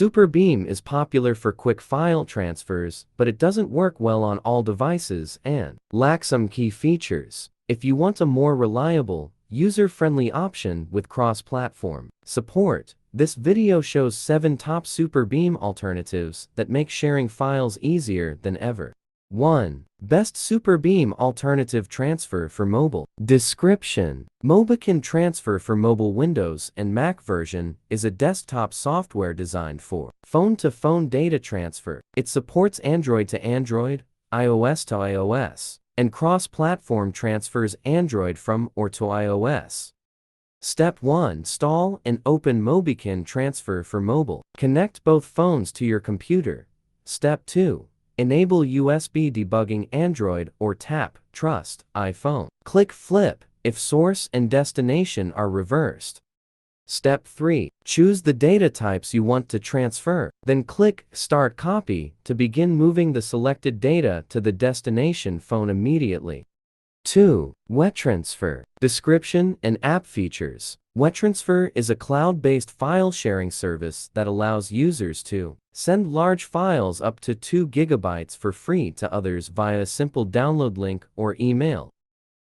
SuperBeam is popular for quick file transfers, but it doesn't work well on all devices and lacks some key features. If you want a more reliable, user-friendly option with cross-platform support, this video shows 7 top SuperBeam alternatives that make sharing files easier than ever. 1. Best SuperBeam alternative transfer for mobile. Description: MobiKin Transfer for mobile Windows and Mac version is a desktop software designed for phone-to-phone data transfer. It supports Android to Android, iOS to iOS, and cross-platform transfers Android from or to iOS. Step 1. Install and open MobiKin Transfer for mobile. Connect both phones to your computer. Step 2. Enable USB debugging Android or tap Trust iPhone. Click Flip if source and destination are reversed. Step 3. Choose the data types you want to transfer. Then click Start Copy to begin moving the selected data to the destination phone immediately. 2. WeTransfer. Description and app features. WeTransfer is a cloud-based file sharing service that allows users to send large files up to 2 GB for free to others via a simple download link or email.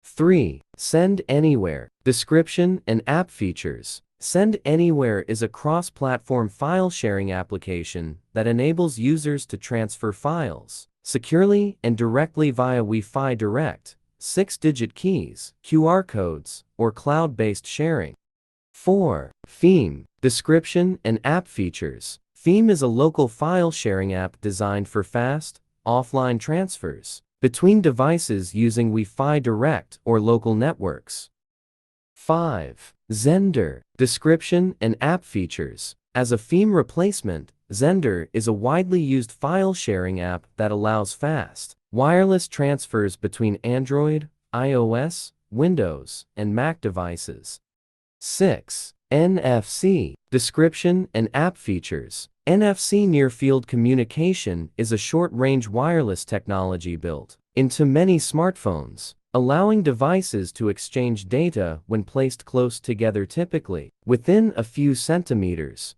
3. Send Anywhere. Description and app features. Send Anywhere is a cross-platform file sharing application that enables users to transfer files securely and directly via Wi-Fi Direct, 6-digit keys, QR codes, or cloud-based sharing. 4. Feem. Description and app features. Feem is a local file sharing app designed for fast, offline transfers between devices using Wi-Fi Direct or local networks. 5. Xender. Description and app features. As a Feem replacement, Xender is a widely used file sharing app that allows fast, wireless transfers between Android, iOS, Windows, and Mac devices. 6. NFC. Description and app features. NFC near-field communication is a short-range wireless technology built into many smartphones, allowing devices to exchange data when placed close together, typically within a few centimeters.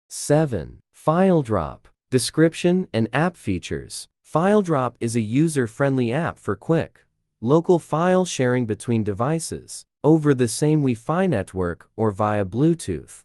7. FileDrop. Description and app features. FileDrop is a user-friendly app for quick, local file sharing between devices over the same Wi-Fi network or via Bluetooth.